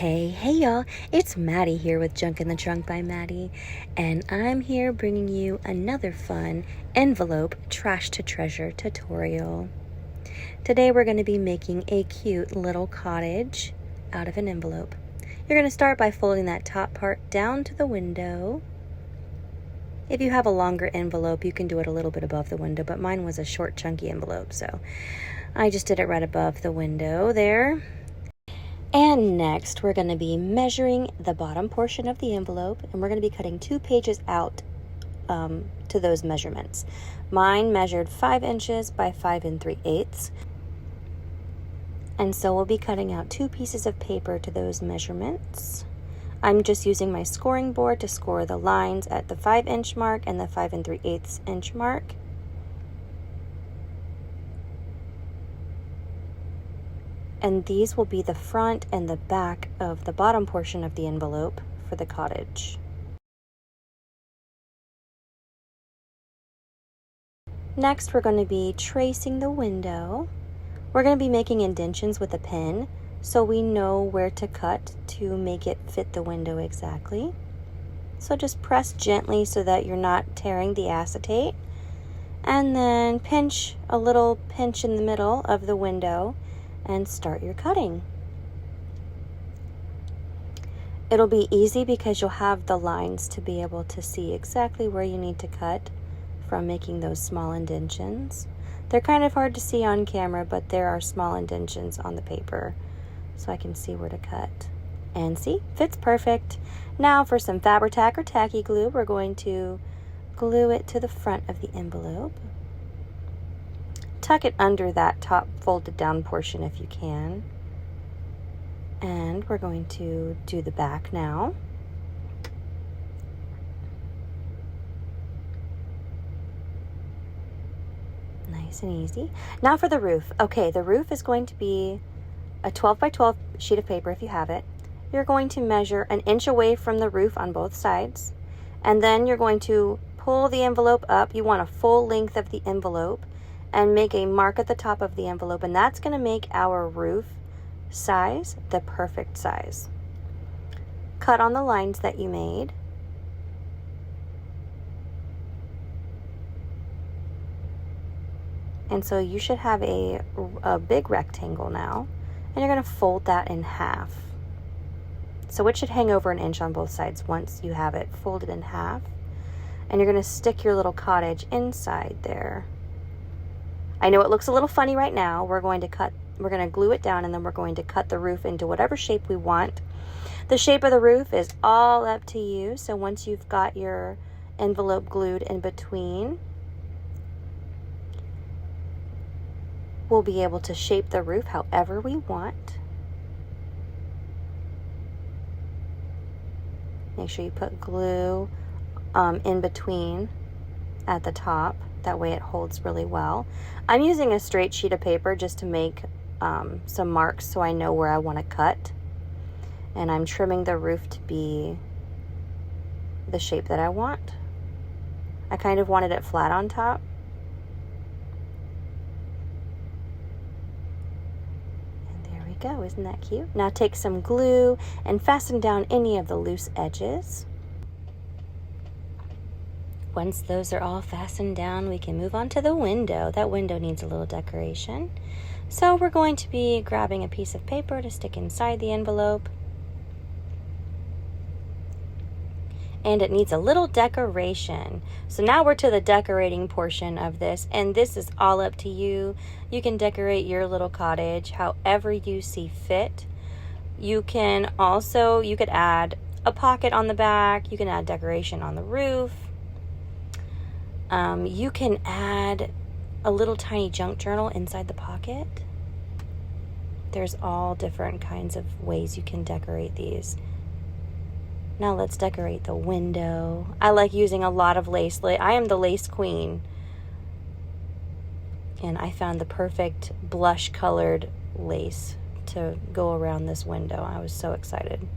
Hey y'all, it's Maddie here with Junk in the Trunk by Maddie, and I'm here bringing you another fun envelope trash to treasure tutorial. Today we're going to be making a cute little cottage out of an envelope. You're going to start by folding that top part down to the window. If you have a longer envelope, you can do it a little bit above the window, but mine was a short chunky envelope, so I just did it right above the window there. And next, we're going to be measuring the bottom portion of the envelope, and we're going to be cutting 2 pages out to those measurements. Mine measured 5 inches by 5 3/8. And so we'll be cutting out 2 pieces of paper to those measurements. I'm just using my scoring board to score the lines at the 5-inch mark and the 5 3/8 inch mark. And these will be the front and the back of the bottom portion of the envelope for the cottage. Next, we're going to be tracing the window. We're going to be making indentions with a pen so we know where to cut to make it fit the window exactly. So just press gently so that you're not tearing the acetate. And then pinch a little pinch in the middle of the window and start your cutting. It'll be easy because you'll have the lines to be able to see exactly where you need to cut from making those small indentions. They're kind of hard to see on camera, but there are small indentions on the paper, so I can see where to cut. And see, fits perfect. Now for some Fabri-Tac or tacky glue, we're going to glue it to the front of the envelope. Tuck it under that top folded down portion if you can. And we're going to do the back now. Nice and easy. Now for the roof. Okay, the roof is going to be a 12 by 12 sheet of paper if you have it. You're going to measure 1 inch away from the roof on both sides. And then you're going to pull the envelope up. You want a full length of the envelope, and make a mark at the top of the envelope, and that's going to make our roof size the perfect size. Cut on the lines that you made. And so you should have a big rectangle now, and you're going to fold that in half. So it should hang over 1 inch on both sides once you have it folded in half. And you're going to stick your little cottage inside there. I know it looks a little funny right now. We're going to glue it down, and then we're going to cut the roof into whatever shape we want. The shape of the roof is all up to you. So once you've got your envelope glued in between, we'll be able to shape the roof however we want. Make sure you put glue in between at the top. That way it holds really well. I'm using a straight sheet of paper just to make some marks so I know where I want to cut. And I'm trimming the roof to be the shape that I want. I kind of wanted it flat on top. And there we go. Isn't that cute? Now take some glue and fasten down any of the loose edges. Once those are all fastened down, we can move on to the window. That window needs a little decoration. So we're going to be grabbing a piece of paper to stick inside the envelope. And it needs a little decoration. So now we're to the decorating portion of this, and this is all up to you. You can decorate your little cottage however you see fit. You could add a pocket on the back. You can add decoration on the roof. You can add a little tiny junk journal inside the pocket. There's all different kinds of ways you can decorate these. Now let's decorate the window. I like using a lot of lace. I am the lace queen. And I found the perfect blush colored lace to go around this window. I was so excited.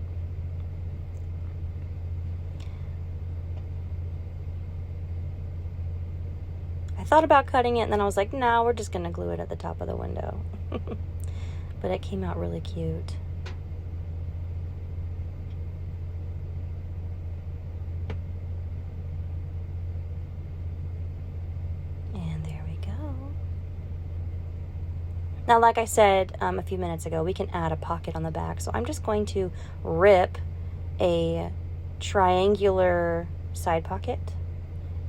I thought about cutting it, and then I was like, no, we're just going to glue it at the top of the window. But it came out really cute. Now, like I said a few minutes ago, we can add a pocket on the back. So I'm just going to rip a triangular side pocket,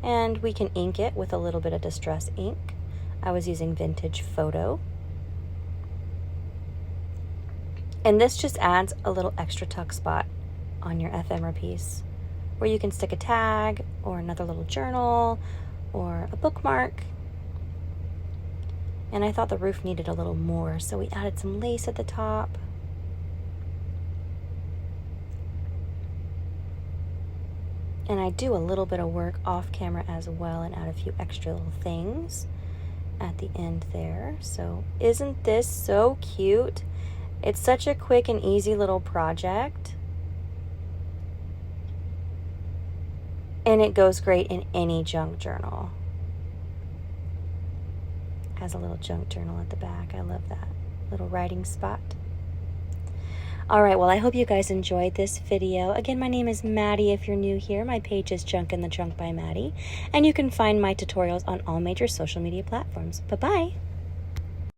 and we can ink it with a little bit of distress ink. I was using Vintage Photo. And this just adds a little extra tuck spot on your ephemera piece where you can stick a tag or another little journal or a bookmark. And I thought the roof needed a little more, so we added some lace at the top. And I do a little bit of work off camera as well and add a few extra little things at the end there. So isn't this so cute? It's such a quick and easy little project. And it goes great in any junk journal. Has a little junk journal at the back. I love that little writing spot. All right, well, I hope you guys enjoyed this video. Again, my name is Maddie. If you're new here, my page is Junk in the Trunk by Maddie, and you can find my tutorials on all major social media platforms. Bye-bye.